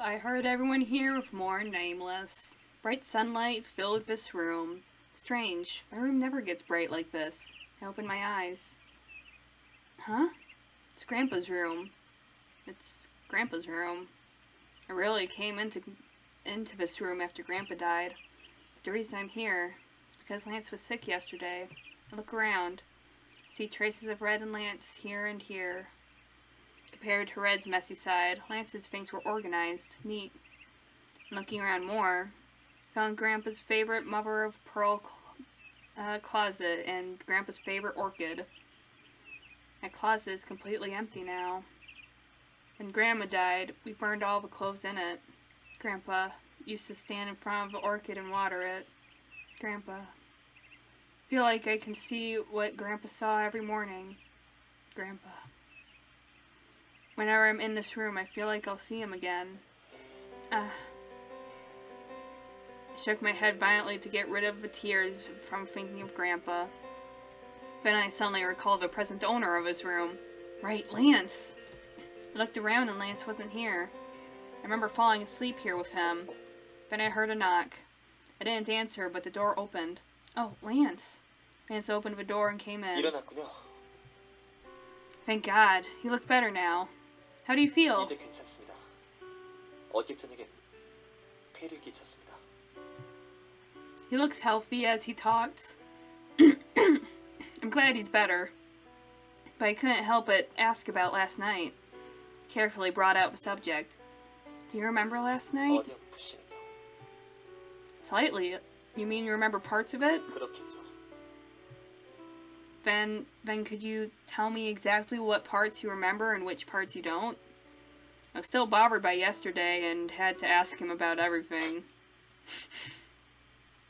I heard everyone here with more Nameless. Bright sunlight filled this room. Strange, my room never gets bright like this. I opened my eyes. Huh? It's Grandpa's room. It's Grandpa's room. I really came into this room after Grandpa died. But the reason I'm here is because Lance was sick yesterday. I look around. See traces of Red and Lance here and here. Compared to Red's messy side, Lance's things were organized, neat. Looking around more, found Grandpa's favorite mother-of-pearl closet and Grandpa's favorite orchid. That closet is completely empty now. When Grandma died, we burned all the clothes in it. Grandpa used to stand in front of the orchid and water it. Grandpa. I feel like I can see what Grandpa saw every morning. Grandpa. Whenever I'm in this room, I feel like I'll see him again. I shook my head violently to get rid of the tears from thinking of Grandpa. Then I suddenly recalled the present owner of his room. Right, Lance! I looked around and Lance wasn't here. I remember falling asleep here with him. Then I heard a knock. I didn't answer, but the door opened. Oh, Lance! Lance opened the door and came in. 일어났군요. Thank God. He looked better now. How do you feel? 이제 괜찮습니다. 어제 저녁엔 폐를 끼쳤습니다. He looks healthy as he talks. I'm glad he's better. But I couldn't help but ask about last night. Carefully brought out the subject. Do you remember last night? 어디 아프시는요? Slightly. You mean you remember parts of it? 그렇겠죠. Then could you tell me exactly what parts you remember and which parts you don't? I was still bothered by yesterday and had to ask him about everything.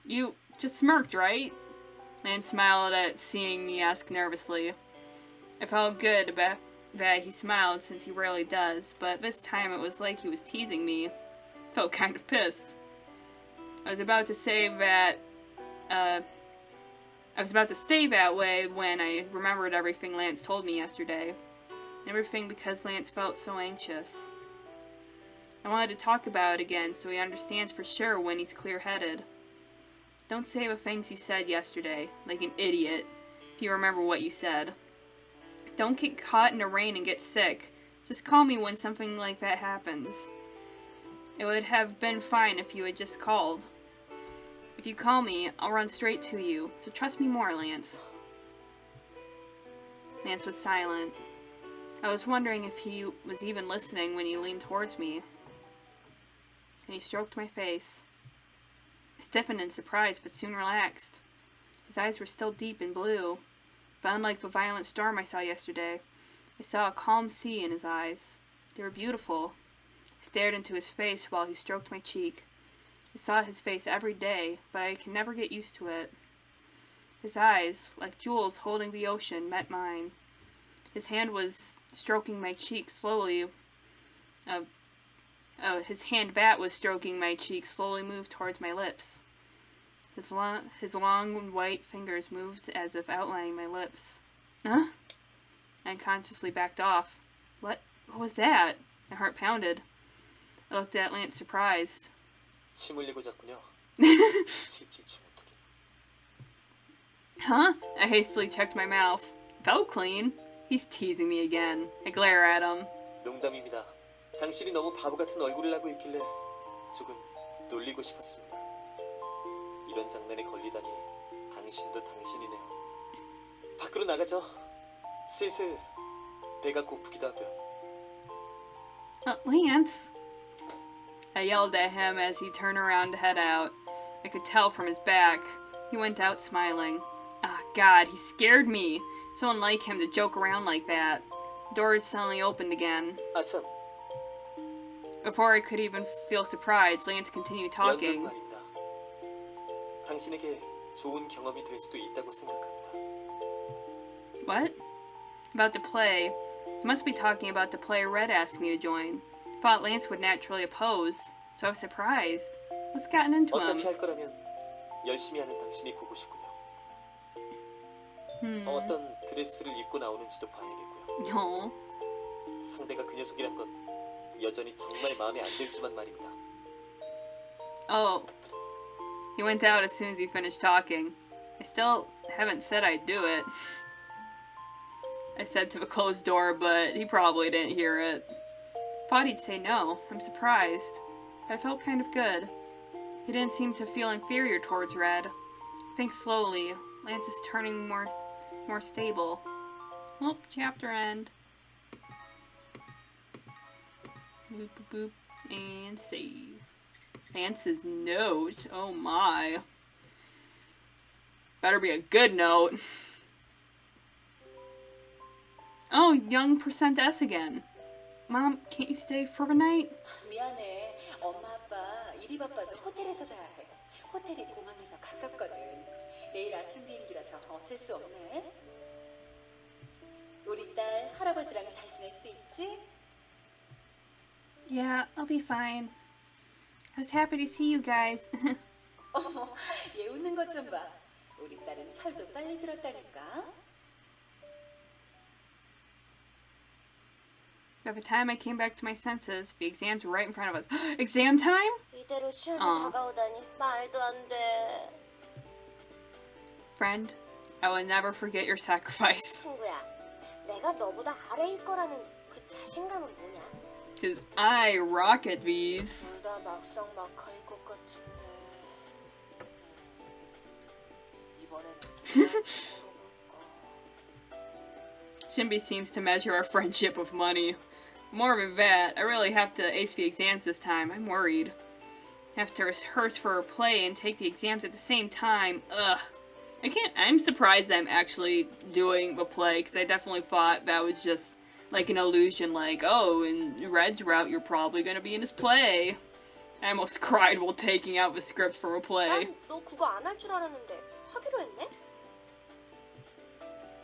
You just smirked, right? Lance smiled at seeing me ask nervously. I felt good about that he smiled since he rarely does, but this time it was like he was teasing me. Felt kind of pissed. I was about to stay that way when I remembered everything Lance told me yesterday. Everything because Lance felt so anxious. I wanted to talk about it again so he understands for sure when he's clear-headed. Don't say the things you said yesterday, like an idiot, if you remember what you said. Don't get caught in the rain and get sick. Just call me when something like that happens. It would have been fine if you had just called. If you call me, I'll run straight to you, so trust me more, Lance. Lance was silent. I was wondering if he was even listening when he leaned towards me. And he stroked my face. I stiffened in surprise, but soon relaxed. His eyes were still deep and blue, but unlike the violent storm I saw yesterday, I saw a calm sea in his eyes. They were beautiful. I stared into his face while he stroked my cheek. I saw his face every day, but I can never get used to it. His eyes, like jewels holding the ocean, met mine. His hand was stroking my cheek slowly. His hand that was stroking my cheek slowly moved towards my lips. His long white fingers moved as if outlining my lips. Huh? I unconsciously backed off. What was that? My heart pounded. I looked at Lance surprised. 침 흘리고 잤군요. 칠칠치 못하게. Huh? I hastily checked my mouth. Felt clean. He's teasing me again. I glare at him. 농담입니다. 당신이 너무 바보 같은 얼굴을 하고 있길래 조금 놀리고 싶었습니다. 이런 장난에 걸리다니 당신도 당신이네요. 밖으로 나가죠. 슬슬 배가 고프기도 하고요. Lance. I yelled at him as he turned around to head out. I could tell from his back. He went out smiling. Ah, God, he scared me. So unlike him to joke around like that. The doors suddenly opened again. 아참. Before I could even feel surprised, Lance continued talking. 연극 말입니다. 당신에게 좋은 경험이 될 수도 있다고 생각합니다. What? About the play. He must be talking about the play Red asked me to join. Thought Lance would naturally oppose, so I was surprised. What's gotten into him? 어차피 할 거라면 열심히 하는 당신이 보고 싶군요. 어떤 드레스를 입고 나오는지도 봐야겠고요. No. 상대가 그 녀석이란 건 여전히 정말 마음에 안 들지만 말입니다. Oh, he went out as soon as he finished talking. I still haven't said I'd do it. I said to the closed door, but he probably didn't hear it. Thought he'd say no. I'm surprised. But I felt kind of good. He didn't seem to feel inferior towards Red. Think slowly. Lance is turning more stable. Oh, chapter end. Boop, boop, boop. And save. Lance's note. Oh my. Better be a good note. Oh, young percent S again. Mom, can't you stay for the night? 미안해. 엄마 아빠 일이 바빠서 호텔에서 자야 해. 호텔이 공항에서 가깝거든. 내일 아침 비행기라서 어쩔 수 없네. 우리 딸 할아버지랑 잘 지낼 수 있지? Yeah, I'll be fine. I was happy to see you guys. 어머, 얘 웃는 것 좀 봐. 우리 딸은 철도 빨리 들었다니까. By the time I came back to my senses, the exams were right in front of us. Exam time? 이대로 시험이 어. 다가오다니 말도 안 돼. Friend, I will never forget your sacrifice. 친구야, 내가 너보다 아래일 거라는 그 자신감은 뭐냐? Because I rock at these. 둘 다 막상 막하일 것 같은데. 이번에는 누가 걸어볼까? Shinbi seems to measure our friendship with money. More than that, I really have to ace the exams this time. I'm worried. I have to rehearse for a play and take the exams at the same time. Ugh. I'm surprised I'm actually doing the play, because I definitely thought that was just like an illusion, like, oh, in Red's route, you're probably gonna be in his play. I almost cried while taking out the script for a play. 너 그거 안 할 줄 알았는데 하기로 했네?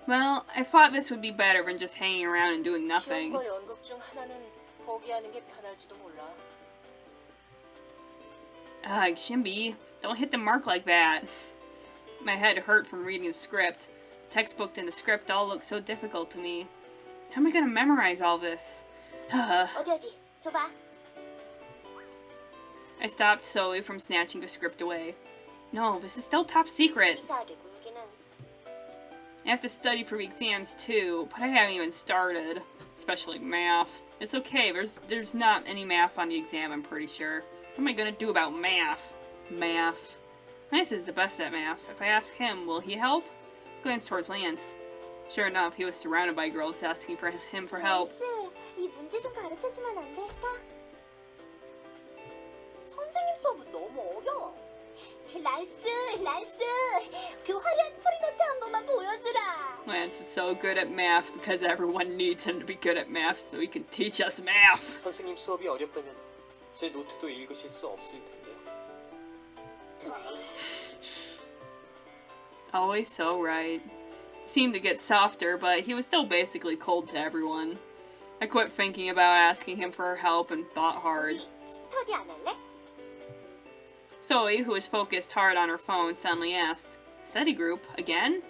Well, I thought this would be better than just hanging around and doing nothing. 시험과 연극 중 하나는 포기하는 게 편할지도 몰라. Ugh, Shinbi, don't hit the mark like that. My head hurt from reading the script. Textbook and the script all look so difficult to me. How am I gonna memorize all this? 어디 줘봐. I stopped Zoe from snatching the script away. No, this is still top secret. 치사하게 굴기는. I have to study for the exams too, but I haven't even started. Especially math. It's okay, there's not any math on the exam, I'm pretty sure. What am I gonna do about math? Math. Lance is the best at math. If I ask him, will he help? Glanced towards Lance. Sure enough, he was surrounded by girls asking for him for help. 란스, 이 문제 좀 가르쳐주면 안 될까? 선생님 수업은 너무 어려워. 란스, 그 화려한 프리노트 한 번만 보여주라. Lance is so good at math because everyone needs him to be good at math so he can teach us math. 선생님 수업이 어렵다면 제 노트도 읽으실 수 없을 텐데요. Always so right. He seemed to get softer, but he was still basically cold to everyone. I quit thinking about asking him for help and thought hard. 우리 스터디 안 할래? Zoe, who was focused hard on her phone, suddenly asked, "Study group? Again?"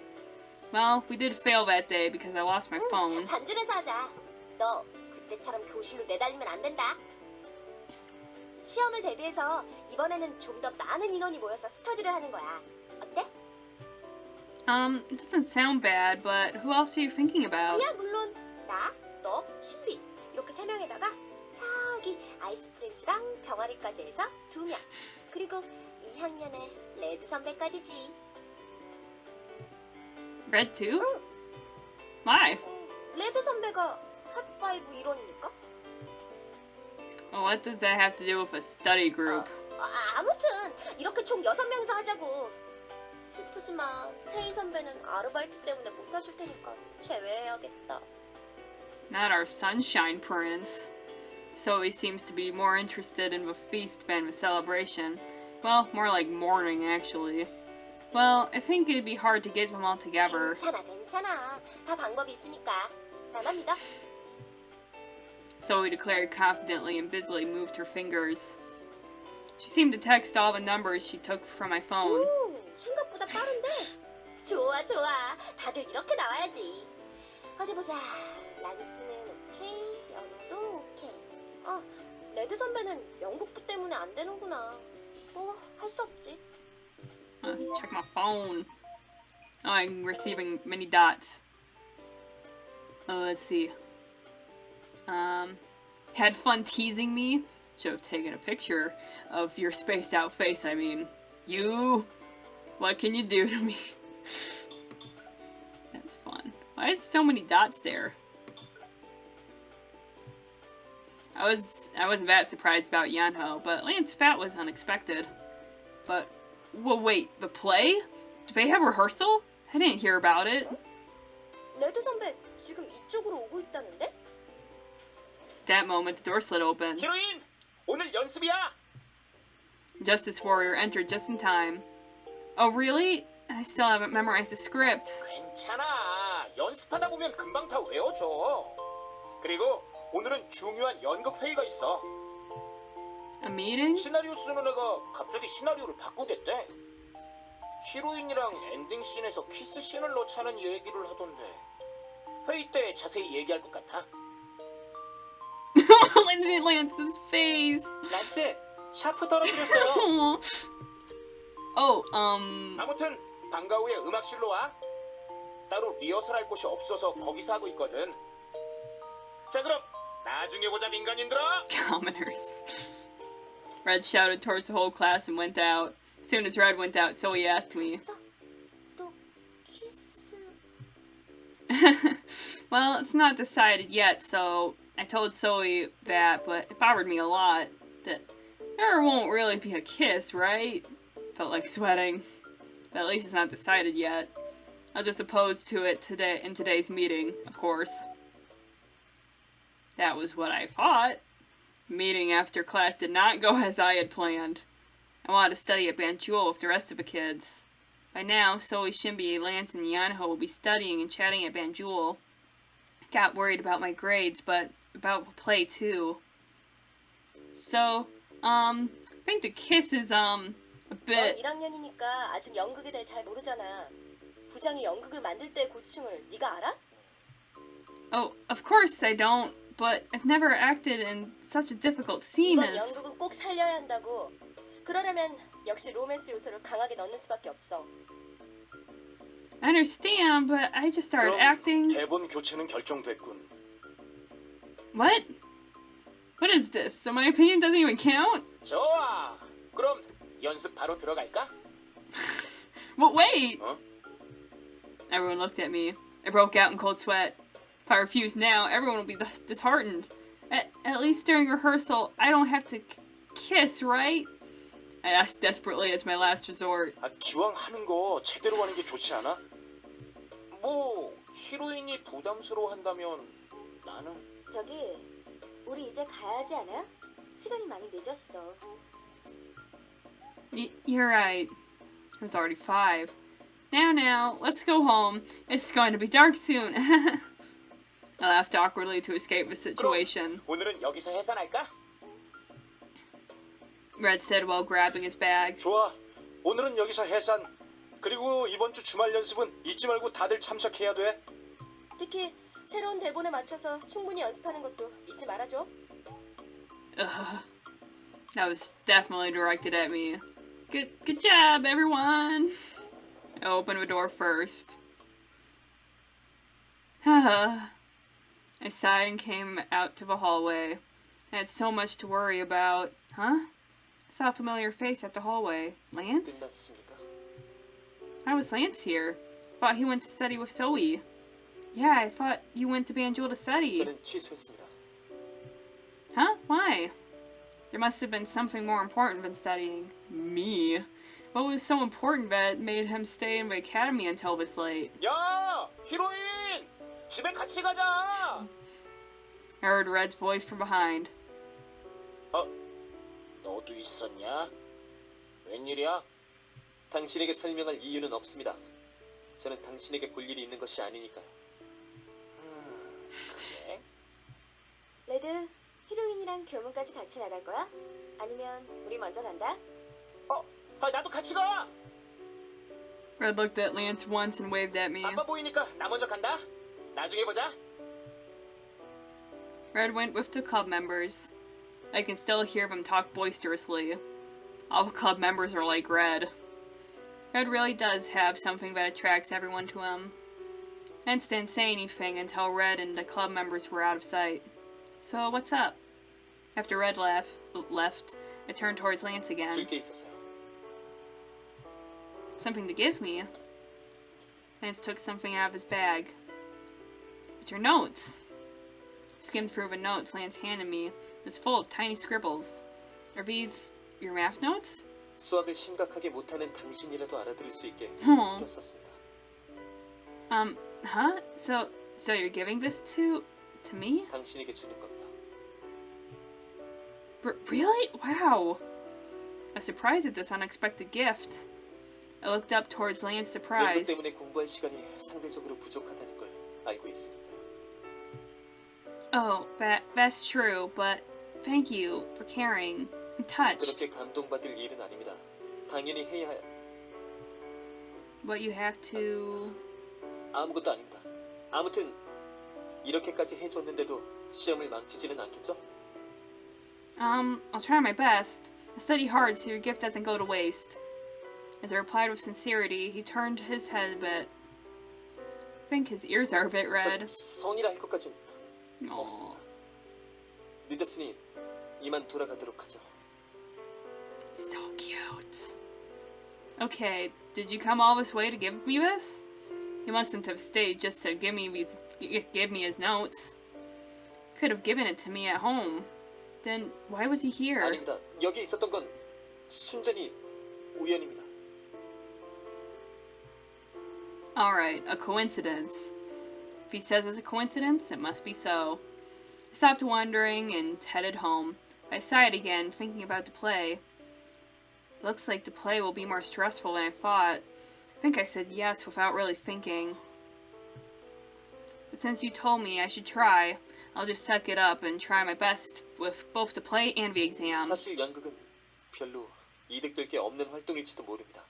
Well, we did fail that day because I lost my phone. 반줄에서 하자. 너 그때처럼 교실로 내달리면 안 된다. 시험을 대비해서 이번에는 좀 더 많은 인원이 모여서 스터디를 하는 거야. 어때? It doesn't sound bad, but who else are you thinking about? 그야 물론 나, 너, 신비 이렇게 3명에다가 저기 아이스 프린스랑 병아리까지 해서 2명. 그리고 2학년에 레드 선배까지지. Red too? 응. Why? 레드 선배가 핫5 일원이니까? Well, what does that have to do with a study group? 아무튼 이렇게 총 6명이서 하자고. 슬프지만 페이 선배는 아르바이트 때문에 못 하실 테니까 제외해야겠다. Not our sunshine prince. Zoe seems to be more interested in the feast than the celebration. Well, more like mourning, actually. Well, I think it'd be hard to get them all together. 괜찮아. 다 방법이 있으니까. 나만 믿어. Zoe declared confidently and busily moved her fingers. She seemed to text all the numbers she took from my phone. 오, 생각보다 빠른데? 좋아. 다들 이렇게 나와야지. 어디 보자. 란스는 오케이, 연우도 오케이. 레드 선배는 연극부 때문에 안 되는구나. 뭐 할 수 없지. Let's check my phone. Oh, I'm receiving many dots. Oh, let's see. Had fun teasing me? Should have taken a picture of your spaced out face, I mean. You? What can you do to me? That's fun. Why is so many dots there? I wasn't that surprised about Yanho, but Lance Fat was unexpected. But, well, wait, the play? Do they have rehearsal? I didn't hear about it. 레드 선배 지금 이쪽으로 오고 있다는데? That moment, the door slid open. 히로인! 오늘 연습이야! Justice Warrior entered just in time. Oh, really? I still haven't memorized the script. 괜찮아. 연습하다 보면 금방 다 외워져. 그리고 오늘은 중요한 연극 회의가 있어. A meeting? 시나리오 쓰는 애가 갑자기 시나리오를 바꾸겠대. 히로인이랑 엔딩 씬에서 키스 씬을 넣자는 얘기를 하던데. 회의 때 자세히 얘기할 것 같아. Lance's face. 란스, 샤프 떨어뜨렸어요. Oh, 아무튼 방과 후에 음악실로 와. 따로 리허설할 곳이 없어서 거기서 하고 있거든. 자 그럼 나중에 보자 민간인들아. commoners. Red shouted towards the whole class and went out. As soon as Red went out, Zoe asked me. 봤어? 또 키스... Well, it's not decided yet, so I told Zoe that, but it bothered me a lot. That there won't really be a kiss, right? Felt like sweating. But at least it's not decided yet. I'll just oppose to it today in today's meeting, of course. That was what I thought. The meeting after class did not go as I had planned. I wanted to study at Banjul with the rest of the kids. By now, Zoe, Shimbi, Lance, and Yanho will be studying and chatting at Banjul. Got worried about my grades, but about the play too. So, I think the kiss is, a 넌 bit... 1학년이니까 아직 연극에 대해 잘 모르잖아. 부장이 연극을 만들 때 고충을 네가 알아? Oh, of course I don't, but I've never acted in such a difficult scene 이번 as... 연극은 꼭 살려야 한다고. 그러려면 역시 로맨스 요소를 강하게 넣는 수밖에 없어. I understand, but I just started acting... 대본 교체는 결정됐군. What? What is this? So my opinion doesn't even count? 좋아. 그럼 연습 바로 들어갈까? But wait! 어? Everyone looked at me. I broke out in cold sweat. If I refuse now, everyone will be disheartened. At least during rehearsal, I don't have to kiss, right? I asked desperately as my last resort. 아, 기왕 하는 거 제대로 하는 게 좋지 않아? 뭐 히로인이 부담스러워한다면 나는 저기, 우리 이제 가야 하지 않아? 시간이 많이 늦었어. You're right. It was already 5. Now, let's go home. It's going to be dark soon. I laughed awkwardly to escape the situation. 그럼 오늘은 여기서 해산할까? Red said while grabbing his bag. 좋아. 오늘은 여기서 해산. 그리고 이번 주 주말 연습은 잊지 말고 다들 참석해야 돼. 특히 새로운 대본에 맞춰서 충분히 연습하는 것도 잊지 말아줘. Ugh. That was definitely directed at me. Good job, everyone. I opened the door first. I sighed and came out to the hallway. I had so much to worry about. Huh? I saw a familiar face at the hallway. Lance? 끝났습니까? How was Lance here? Thought he went to study with Zoe. Yeah, I thought you went to Banjul to study. 저는 취소했습니다. Huh? Why? There must have been something more important than studying. Me? What was so important that made him stay in the academy until this late? 야, 히로인! 집에 같이 가자. I heard Red's voice from behind. 너도 있었냐? 웬일이야? 당신에게 설명할 이유는 없습니다. 저는 당신에게 볼 일이 있는 것이 아니니까요. 그래? 레드, 히로인이랑 교문까지 같이 나갈 거야? 아니면 우리 먼저 간다? 나도 같이 가. Red looked at Lance once and waved at me. 바빠 보이니까 나 먼저 간다. 나중에 보자. Red went with the club members. I can still hear them talk boisterously. All the club members are like Red. Red really does have something that attracts everyone to him. Lance didn't say anything until Red and the club members were out of sight. So, what's up? After Red left, I turned towards Lance again. 줄 게 있어서요. Something to give me? Lance took something out of his bag. It's your notes. I skimmed through the notes Lance handed me. It was full of tiny scribbles. Are these your math notes? 수학을 심각하게 못하는 당신이라도 알아들을 수 있게 Aw. 풀었었습니다. Huh? So you're giving this to me? 당신에게 주는 겁니다. Really? Wow. I was surprised at this unexpected gift. I looked up towards Lance, 연극 surprised. 때문에 공부할 시간이 상대적으로 부족하다는 걸 알고 있으니까요. Oh, that's true, but thank you for caring. I'm touched. 그렇게 감동받을 일은 아닙니다. 당연히 해야 할 But you have to... 아무것도 아닙니다. 아무튼 이렇게까지 해줬는데도 시험을 망치지는 않겠죠? I'll try my best. I study hard so your gift doesn't go to waste. As I replied with sincerity, he turned his head a bit. I think his ears are a bit red. 성이라 할 것까진 Aw. 없습니다. 늦었으니 이만 돌아가도록 하죠. So cute. Okay, did you come all this way to give me this? He mustn't have stayed just to give me his notes. Could have given it to me at home. Then why was he here? 아닙니다. 여기 있었던 건 순전히 우연입니다. Alright, a coincidence. If he says it's a coincidence, it must be so. I stopped wondering and headed home. I sighed again, thinking about the play. Looks like the play will be more stressful than I thought. I think I said yes without really thinking. But since you told me I should try, I'll just suck it up and try my best with both the play and the exam. 사실 연극은 별로 이득될 게 없는 활동일지도 모릅니다.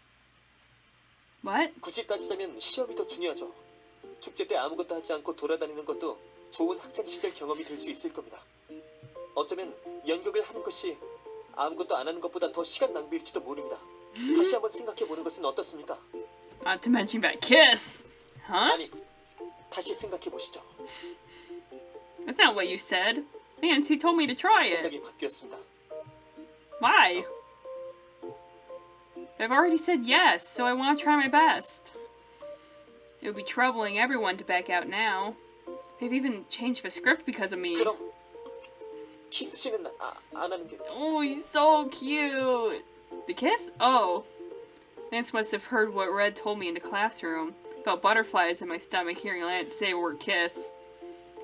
What? 굳이 따지자면 시험이 더 중요하죠. 축제 때 아무것도 하지 않고 돌아다니는 것도 좋은 학창 시절 경험이 될 수 있을 겁니다. 어쩌면 연극을 하는 것이 아무것도 안 하는 것보다 더 시간 낭비일지도 모릅니다. 다시 한번 생각해 보는 것은 어떻습니까? Not to mention that kiss! Huh? 아니, 다시 생각해 보시죠. That's not what you said. Lance, you told me to try it. 생각이 바뀌었습니다. Why? I've already said yes, so I want to try my best. It would be troubling everyone to back out now. They've even changed the script because of me. 그럼 키스 씬은 안 하는 게 Oh, he's so cute. The kiss? Oh. Lance must have heard what Red told me in the classroom. Felt butterflies in my stomach hearing Lance say the word kiss.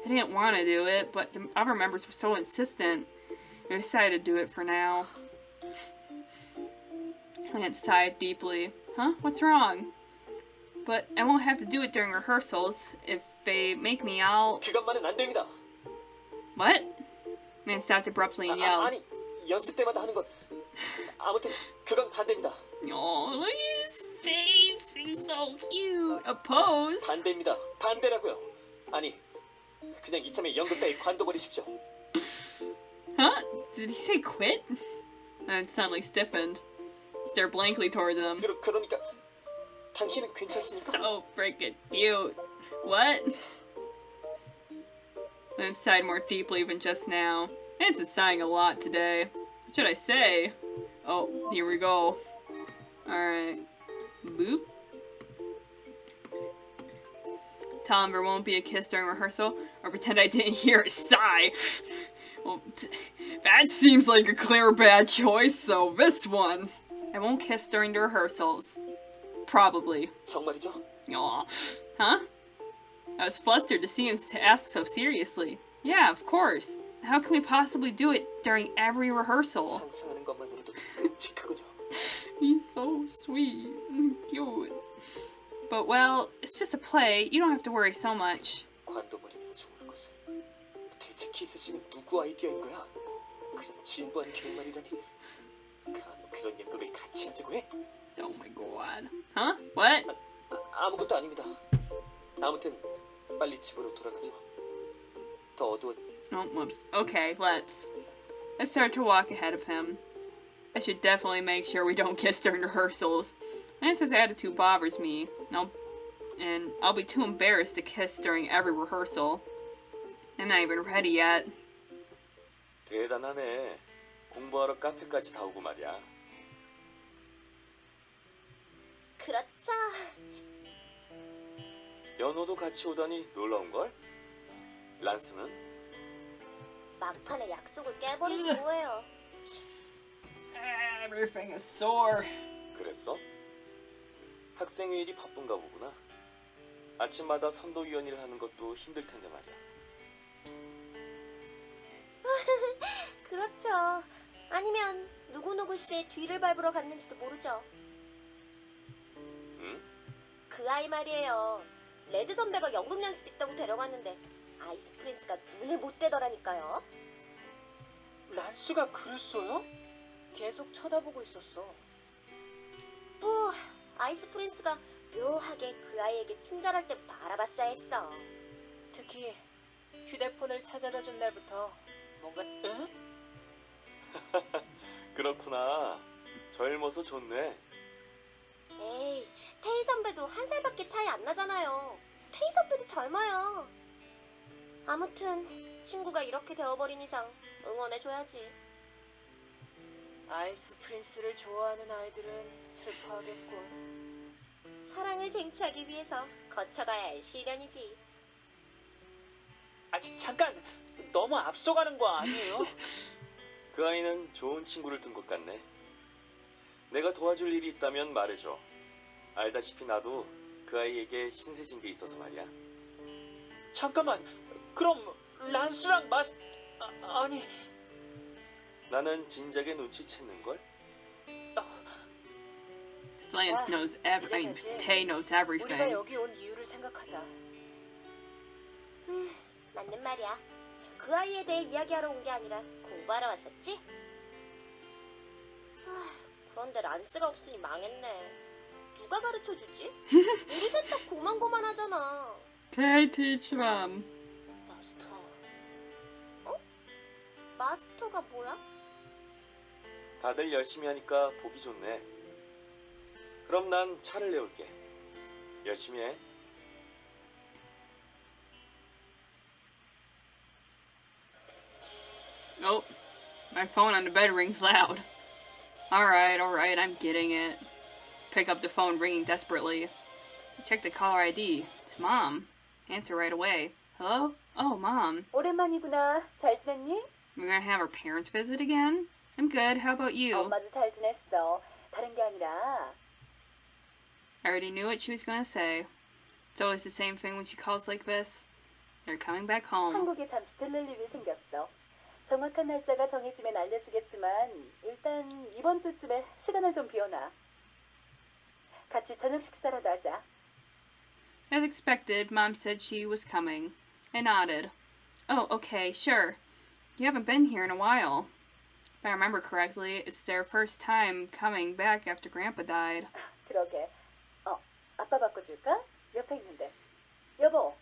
I didn't want to do it, but the other members were so insistent. I decided to do it for now. Lance sighed deeply. Huh? What's wrong? But I won't have to do it during rehearsals. If they make me, I'll... 그것만은 안 됩니다. What? Lance stopped abruptly and yelled. 아니, 연습 때마다 하는 것. 아무튼 그건 반대입니다. Oh, look at his face. He's so cute. A pose. 반대입니다. 반대라고요. 아니, 그냥 이참에 연극 따위 관둬버리십시오. Huh? Did he say quit? That suddenly stiffened. Stared blankly towards him. 그러니까 당신은 괜찮습니까? So freaking cute. What? Lance sighed more deeply than just now. Lance is sighing a lot today. What should I say? Oh, here we go. Alright. Boop. Tell him there won't be a kiss during rehearsal, or pretend I didn't hear a sigh. Well, that seems like a clear bad choice, so this one. I won't kiss during the rehearsals. Probably. 정말이죠? Aw. Huh? I was flustered to see him ask so seriously. Yeah, of course. How can we possibly do it during every rehearsal? 상상하는 것만으로도 끔찍하군요. He's so sweet and cute. But well, it's just a play. You don't have to worry so much. 관둬버리면 죽을 것을. 대체 키스씨는 누구 아이디어인 거야? 그냥 진부한 결말이라니. 그런 연극을 같이 하자고 해? Oh my god. Huh? What? 아무것도 아닙니다. 아무튼 빨리 집으로 돌아가죠. 더 어두워. Oh, whoops. Okay, let's. I start to walk ahead of him. I should definitely make sure we don't kiss during rehearsals. Nance's attitude bothers me. And I'll be too embarrassed to kiss during every rehearsal. I'm not even ready yet. 대단하네. 공부하러 카페까지 다 오고 말이야. 그렇죠. 연호도 같이 오다니 놀라운걸? 란스는? 막판에 약속을 깨버리지 뭐예요. Everything is sore. 그랬어? 학생회 일이 바쁜가 보구나. 아침마다 선도위원 일을 하는 것도 힘들 텐데 말이야. 그렇죠. 아니면 누구누구 씨의 뒤를 밟으러 갔는지도 모르죠. 응? 그 아이 말이에요. 레드 선배가 연극 연습 있다고 데려갔는데 아이스 프린스가 눈에 못 떼더라니까요. 란스가 그랬어요? 계속 쳐다보고 있었어. 뭐 아이스 프린스가 묘하게 그 아이에게 친절할 때부터 알아봤어야 했어. 특히 휴대폰을 찾아다 준 날부터 뭔가 에? 그렇구나. 젊어서 좋네. 에이, 태희 선배도 한 살밖에 차이 안 나잖아요. 태희 선배도 젊어요. 아무튼 친구가 이렇게 되어버린 이상 응원해줘야지. 아이스 프린스를 좋아하는 아이들은 슬퍼하겠군. 사랑을 쟁취하기 위해서 거쳐가야 할 시련이지. 잠깐 너무 앞서가는 거 아니에요? 그 아이는 좋은 친구를 둔 것 같네. 내가 도와줄 일이 있다면 말해줘. 알다시피 나도 그 아이에게 신세진 게 있어서 말이야. 잠깐만, 그럼 란스랑 아니 나는 진작에 눈치챘는걸? Lance knows everything. 이제 다시 Tay knows 우리가 everything. 여기 온 이유를 생각하자. 맞는 말이야. 그 아이에 대해 이야기하러 온 게 아니라 공부하러 왔었지? 그런데 란스가 없으니 망했네. 누가 가르쳐주지? 우리 셋 다 고만고만하잖아. Tay teach them. 마스터. 마스터가 뭐야? 다들 열심히 하니까 보기 좋네. 그럼 난 차를 내올게. 열심히 해. Oh, my phone on the bed rings loud. Alright, I'm getting it. Pick up the phone ringing desperately. I check the caller ID. It's Mom. Answer right away. Hello? Oh, Mom. 오랜만이구나. 잘 지냈니? We're gonna have our parents visit again? I'm good. How about you? 엄마도 잘 지냈어. 다른 게 아니라 I already knew what she was gonna say. It's always the same thing when she calls like this. They're coming back home. 한국에 잠시 들릴 일이 생겼어. 정확한 날짜가 정해지면 알려주겠지만 일단 이번 주쯤에 시간을 좀 비워놔. 같이 저녁 식사라도 하자. As expected, Mom said she was coming. I nodded. Oh, okay, sure. You haven't been here in a while. If I remember correctly, it's their first time coming back after Grandpa died. 그러게. 아빠 바꿔줄까? 옆에 있는데. 여보.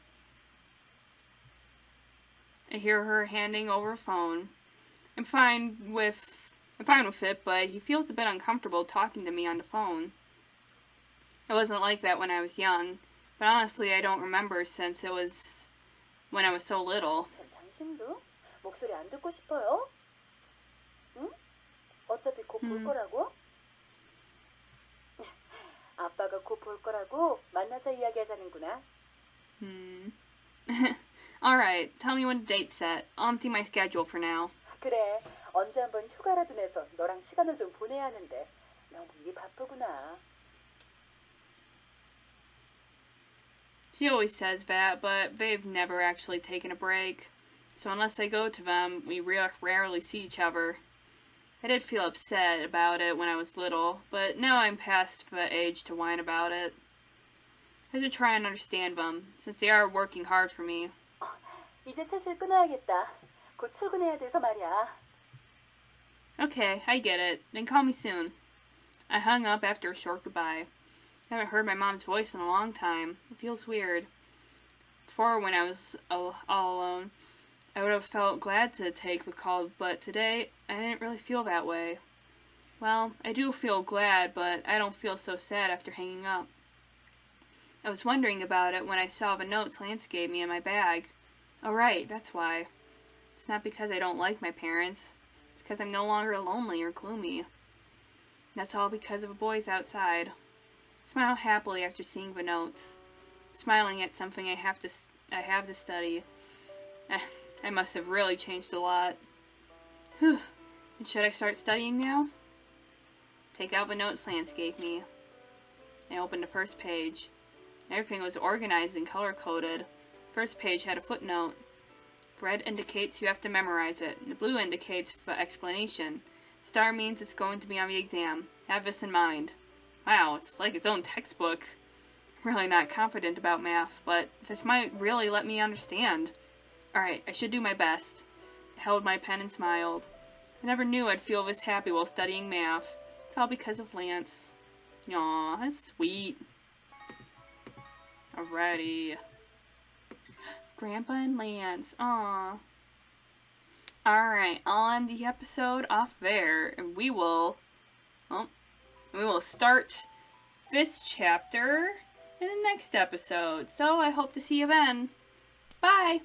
I hear her handing over a phone. I'm fine with it, but he feels a bit uncomfortable talking to me on the phone. It wasn't like that when I was young, but honestly, I don't remember since it was when I was so little. 당신도 목소리 안 듣고 싶어요? 응? 어차피 곧 볼 거라고? 아빠가 곧 볼 거라고 만나서 이야기하자는구나. Alright, tell me when the date's set. I'll empty my schedule for now. 그래, 언제 한번 휴가라도 내서 너랑 시간을 좀 보내야 하는데 너무 일이 바쁘구나. She always says that, but they've never actually taken a break. So unless I go to them, we rarely see each other. I did feel upset about it when I was little, but now I'm past the age to whine about it. I should try and understand them, since they are working hard for me. 이제 슬슬 끊어야겠다. 곧 출근해야 돼서 말이야. Okay, I get it. Then call me soon. I hung up after a short goodbye. I haven't heard my mom's voice in a long time. It feels weird. Before, when I was all alone, I would have felt glad to take the call, but today I didn't really feel that way. Well, I do feel glad, but I don't feel so sad after hanging up. I was wondering about it when I saw the notes Lance gave me in my bag. Oh right, that's why. It's not because I don't like my parents. It's because I'm no longer lonely or gloomy. That's all because of the boys outside. Smile happily after seeing the notes. Smiling at something I have to study. I must have really changed a lot. Whew. And should I start studying now? Take out the notes Lance gave me. I opened the first page. Everything was organized and color-coded. First page had a footnote. Red indicates you have to memorize it. The blue indicates the explanation. Star means it's going to be on the exam. Have this in mind. Wow, it's like its own textbook. Really not confident about math, but this might really let me understand. Alright, I should do my best. I held my pen and smiled. I never knew I'd feel this happy while studying math. It's all because of Lance. Aw, that's sweet. Alrighty. Grandpa and Lance. Aw. Alright, I'll end the episode off there. And we will start this chapter in the next episode. So I hope to see you then. Bye!